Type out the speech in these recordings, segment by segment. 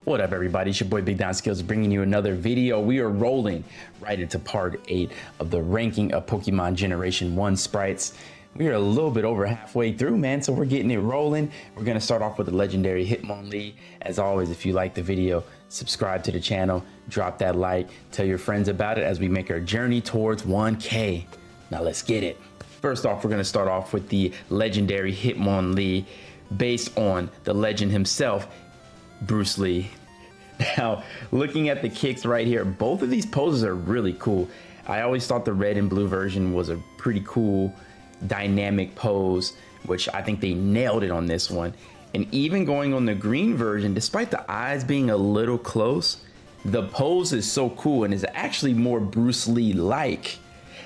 What up, everybody? It's your boy BigDonSkillz bringing you another video. We are rolling right into part 8 of the ranking of Pokemon Generation 1 sprites. We are a little bit over halfway through, man, so we're getting it rolling. We're going to start off with the legendary Hitmonlee. As always, if you like the video, subscribe to the channel, drop that like, tell your friends about it as we make our journey towards 1K. Now let's get it. First off, we're going to start off with the legendary Hitmonlee based on the legend himself, Bruce Lee. Now, looking at the kicks right here, both of these poses are really cool. I always thought the red and blue version was a pretty cool dynamic pose, which I think they nailed it on this one. And even going on the green version, despite the eyes being a little close, the pose is so cool and is actually more Bruce Lee like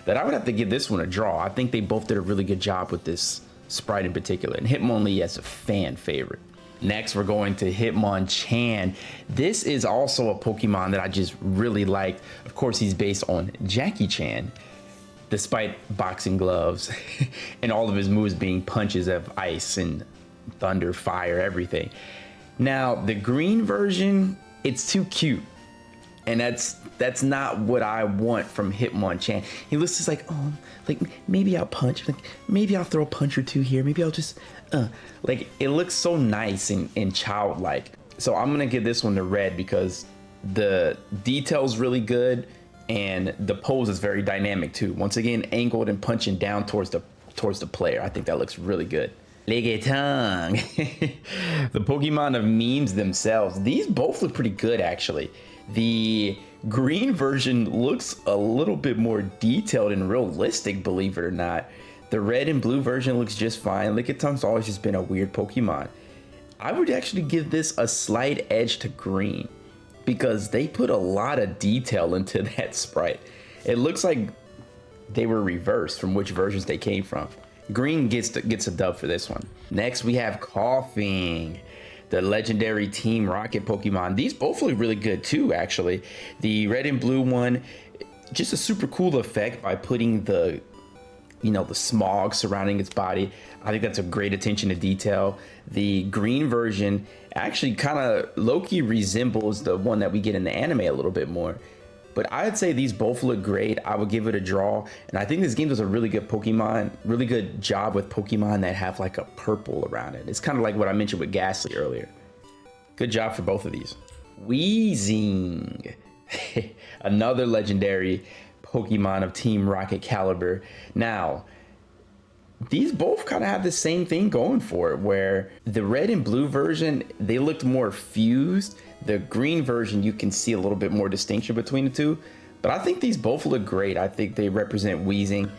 that I would have to give this one a draw. I think they both did a really good job with this sprite in particular, and Hitmonlee as a fan favorite. Next, we're going to Hitmonchan. This is also a Pokemon that I just really liked. Of course, he's based on Jackie Chan, despite boxing gloves and all of his moves being punches of ice and thunder, fire, everything. Now, the green version, it's too cute. And that's not what I want from Hitmonchan. He looks just like, oh, like maybe I'll punch, like maybe I'll throw a punch or two here, maybe I'll just, like it looks so nice and childlike. So I'm gonna give this one the red because the detail's really good and the pose is very dynamic too. Once again, angled and punching down towards the player. I think that looks really good. Lickitung. The Pokemon of memes themselves. These both look pretty good actually. The green version looks a little bit more detailed and realistic, believe it or not. The red and blue version looks just fine. Lickitung always just been a weird Pokemon. I would actually give this a slight edge to green because they put a lot of detail into that sprite. It looks like they were reversed from which versions they came from. Green gets a dub for this one. Next, we have Coughing, the legendary Team Rocket Pokemon. These both look really good too, actually. The red and blue one, just a super cool effect by putting the smog surrounding its body. I think that's a great attention to detail. The green version actually kind of low-key resembles the one that we get in the anime a little bit more. But I'd say these both look great. I would give it a draw. And I think this game does a really good really good job with Pokemon that have like a purple around it. It's kind of like what I mentioned with Ghastly earlier. Good job for both of these. Weezing, another legendary Pokemon of Team Rocket caliber. Now, these both kind of have the same thing going for it, where the red and blue version, they looked more fused. The green version, you can see a little bit more distinction between the two, but I think these both look great. I think they represent Weezing.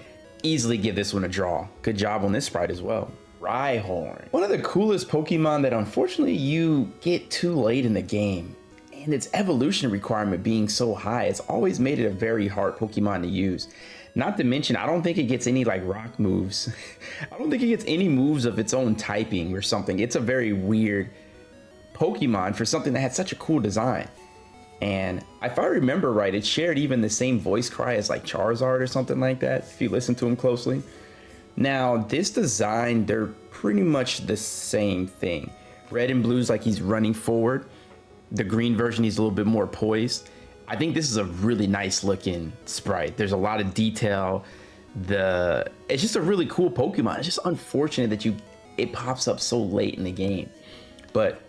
Easily give this one a draw. Good job on this sprite as well. Rhyhorn, one of the coolest Pokemon that unfortunately you get too late in the game. And its evolution requirement being so high, it's always made it a very hard Pokemon to use. Not to mention, I don't think it gets any like rock moves. I don't think it gets any moves of its own typing or something. It's a very weird Pokemon for something that had such a cool design. And if I remember right, it shared even the same voice cry as like Charizard or something like that, if you listen to him closely. Now, this design, they're pretty much the same thing. Red and blue's like he's running forward. The green version, he's a little bit more poised. I think this is a really nice looking sprite. There's a lot of detail. It's just a really cool Pokemon. It's just unfortunate that it pops up so late in the game. But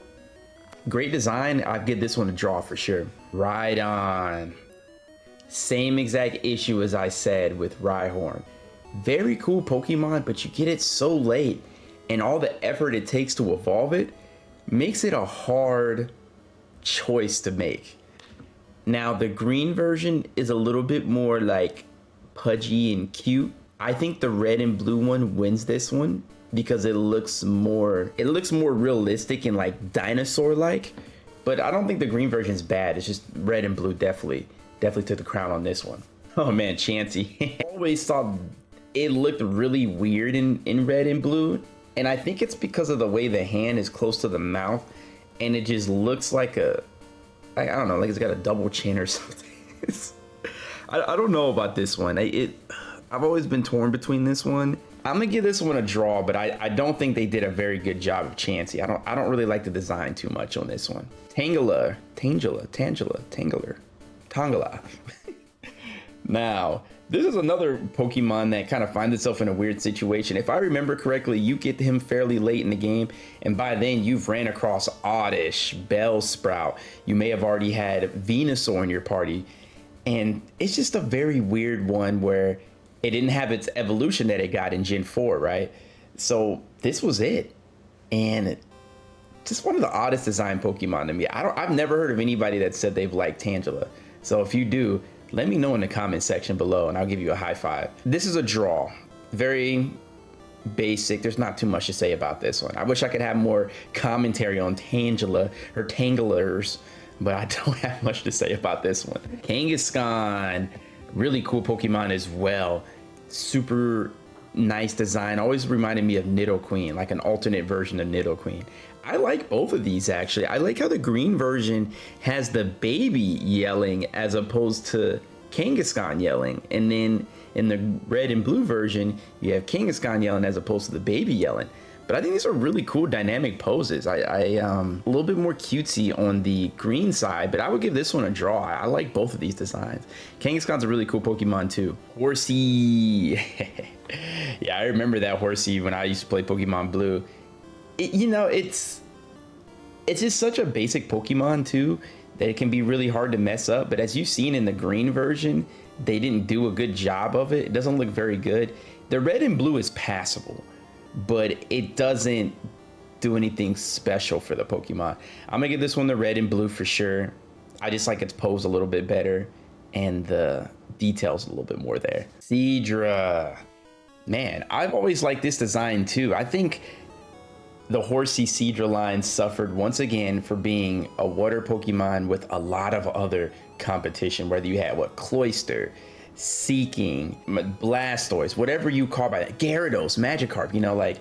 great design. I'd give this one a draw for sure. Rhydon. Same exact issue as I said with Rhyhorn. Very cool Pokemon, but you get it so late, and all the effort it takes to evolve it makes it a hard choice to make. Now, the green version is a little bit more like pudgy and cute. I think the red and blue one wins this one because it looks more realistic and like dinosaur-like. But I don't think the green version is bad. It's just red and blue definitely took the crown on this one. Oh man, Chansey. Always thought it looked really weird in red and blue. And I think it's because of the way the hand is close to the mouth and it just looks like I don't know, like it's got a double chin or something. I don't know about this one. I've always been torn between this one. I'm gonna give this one a draw, but I don't think they did a very good job of Chansey. I don't really like the design too much on this one. Tangela. Now, this is another Pokemon that kind of finds itself in a weird situation. If I remember correctly, you get him fairly late in the game, and by then you've ran across Oddish, Bellsprout. You may have already had Venusaur in your party, and it's just a very weird one where it didn't have its evolution that it got in Gen 4, right? So this was it, and just one of the oddest design Pokemon to me. I've never heard of anybody that said they've liked Tangela. So if you do, let me know in the comment section below and I'll give you a high five. This is a draw. Very basic. There's not too much to say about this one. I wish I could have more commentary on Tangela or Tanglers, but I don't have much to say about this one. Kangaskhan, really cool Pokemon as well. Super nice design. Always reminded me of Nidoqueen, like an alternate version of Nidoqueen. I like both of these actually. I like how the green version has the baby yelling as opposed to Kangaskhan yelling. And then in the red and blue version, you have Kangaskhan yelling as opposed to the baby yelling. But I think these are really cool dynamic poses. A little bit more cutesy on the green side, but I would give this one a draw. I like both of these designs. Kangaskhan's a really cool Pokemon too. Horsey. Yeah, I remember that Horsey when I used to play Pokemon Blue. It's just such a basic Pokemon too that it can be really hard to mess up. But as you've seen in the green version, they didn't do a good job of it. It doesn't look very good. The red and blue is passable, but it doesn't do anything special for the Pokemon. I'm gonna give this one the red and blue for sure. I just like its pose a little bit better and the details a little bit more there. Seadra. Man, I've always liked this design too. I think the Horsey Seadra line suffered once again for being a water Pokemon with a lot of other competition, whether you had Cloyster, Seeking, Blastoise, whatever you call by that, Gyarados, Magikarp, like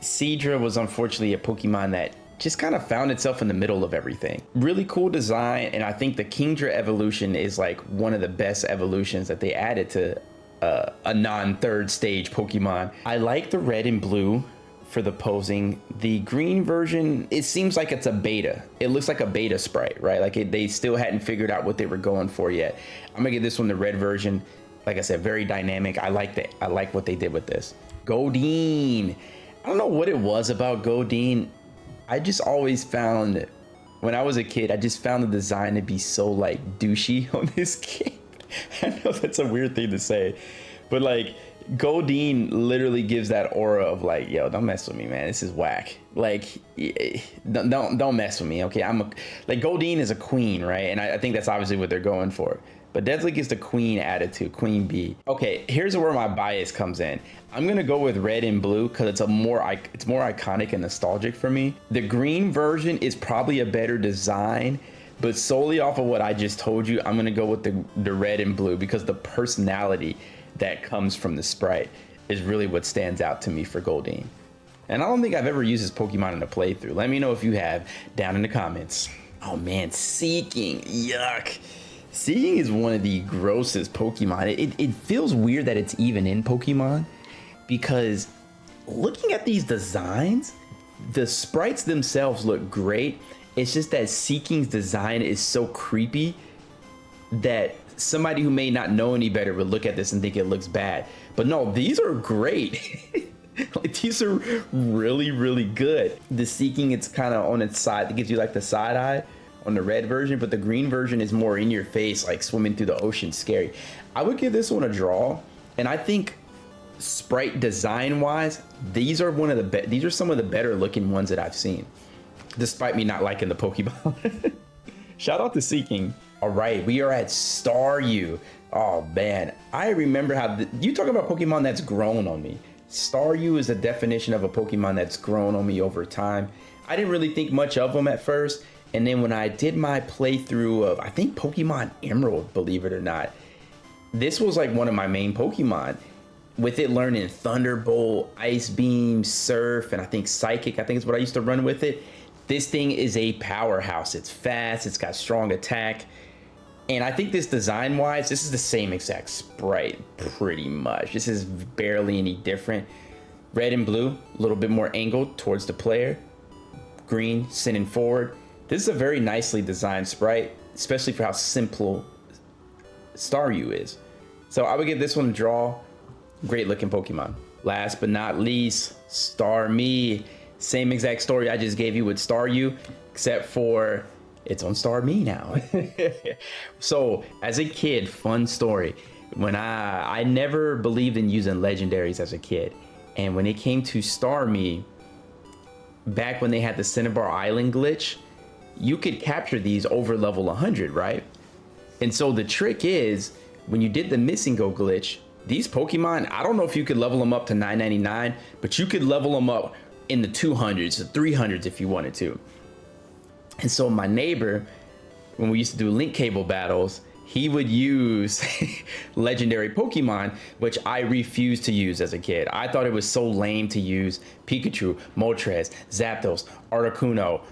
Seadra was unfortunately a Pokemon that just kind of found itself in the middle of everything. Really cool design, and I think the Kingdra evolution is like one of the best evolutions that they added to a non-third stage Pokemon. I like the red and blue for the posing. The green version, it seems like it's a beta. It looks like a beta sprite, right? Like they still hadn't figured out what they were going for yet. I'm gonna give this one the red version. Like I said, very dynamic. I like what they did with this. Goldeen. I don't know what it was about Goldeen. I just always found, when I was a kid, I just found the design to be so like douchey on this game. I know that's a weird thing to say, but like Goldeen literally gives that aura of like, yo, don't mess with me, man. This is whack. Like, don't mess with me, okay? Like Goldeen is a queen, right? And I think that's obviously what they're going for. But Deslick is the queen attitude, queen bee. Okay, here's where my bias comes in. I'm gonna go with red and blue because it's more iconic and nostalgic for me. The green version is probably a better design, but solely off of what I just told you, I'm gonna go with the red and blue because the personality that comes from the sprite is really what stands out to me for Goldeen. And I don't think I've ever used this Pokemon in a playthrough. Let me know if you have down in the comments. Oh man, Seeking, yuck. Seeking is one of the grossest Pokemon. It feels weird that it's even in Pokemon because looking at these designs, the sprites themselves look great. It's just that Seeking's design is so creepy that somebody who may not know any better would look at this and think it looks bad. But no, these are great. Like, these are really, really good. The Seeking, it's kind of on its side. It gives you like the side eye on the red version, but the green version is more in your face, like swimming through the ocean, scary. I would give this one a draw, and I think sprite design wise, these are some of the better looking ones that I've seen, despite me not liking the Pokemon. Shout out to Seeking. All right, we are at Staryu. Oh man, I remember how you talk about Pokemon that's grown on me. Staryu is the definition of a Pokemon that's grown on me over time. I didn't really think much of them at first, and then when I did my playthrough of, I think Pokemon Emerald, believe it or not, this was like one of my main Pokemon. With it learning Thunderbolt, Ice Beam, Surf, and I think Psychic, I think is what I used to run with it. This thing is a powerhouse. It's fast, it's got strong attack. And I think this design-wise, this is the same exact sprite, pretty much. This is barely any different. Red and blue, a little bit more angled towards the player. Green, sending forward. This is a very nicely designed sprite, especially for how simple Staryu is. So I would give this one a draw. Great looking Pokemon. Last but not least, Starmie. Same exact story I just gave you with Staryu, except for it's on Starmie now. So as a kid, fun story. When I never believed in using legendaries as a kid. And when it came to Starmie, back when they had the Cinnabar Island glitch, you could capture these over level 100, right? And so the trick is, when you did the Missing Go glitch, these Pokemon, I don't know if you could level them up to 999, but you could level them up in the 200s, the 300s if you wanted to. And so my neighbor, when we used to do link cable battles, he would use legendary Pokemon, which I refused to use as a kid. I thought it was so lame to use Pikachu, Moltres, Zapdos, Articuno,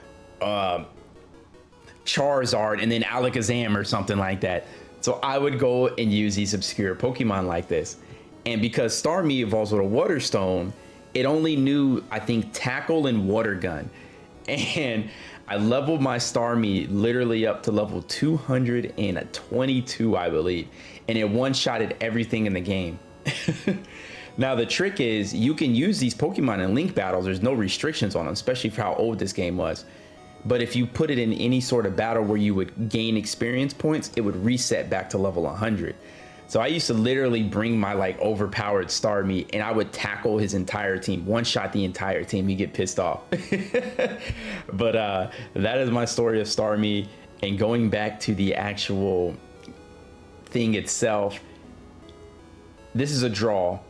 Charizard, and then Alakazam or something like that. So I would go and use these obscure Pokemon like this. And because Starmie evolves with a Water Stone, it only knew, I think, Tackle and Water Gun. And I leveled my Starmie literally up to level 222, I believe. And it one-shotted everything in the game. Now, the trick is you can use these Pokemon in link battles. There's no restrictions on them, especially for how old this game was. But if you put it in any sort of battle where you would gain experience points, it would reset back to level 100. So I used to literally bring my like overpowered Starmie and I would tackle his entire team, one shot the entire team. You get pissed off. But that is my story of Starmie. And going back to the actual thing itself, this is a draw.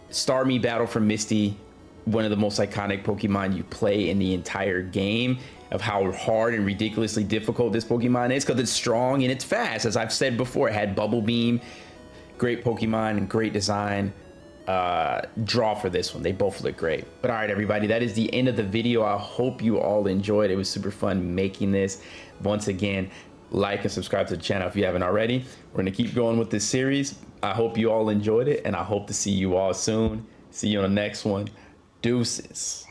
Starmie battle for Misty, one of the most iconic Pokemon you play in the entire game, of how hard and ridiculously difficult this Pokemon is, because it's strong and it's fast. As I've said before, it had Bubble Beam, great Pokemon and great design. Draw for this one. They both look great. But all right, everybody, that is the end of the video. I hope you all enjoyed. It was super fun making this. Once again, like and subscribe to the channel if you haven't already. We're gonna keep going with this series. I hope you all enjoyed it, and I hope to see you all soon. See you on the next one. Deuces.